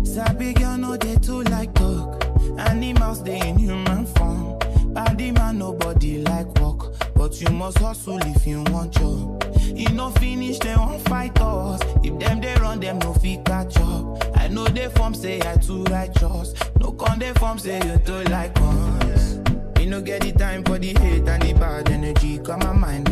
Sabi girl no dey too like talk. Animals dey in human form. Body man nobody like walk, but you must hustle if you want job. You no finish they won't fight us. If them they run them no fit catch up. I know they form say I too righteous. No con they form say you too like us. You no get the time for the hate and the bad energy. Got my mind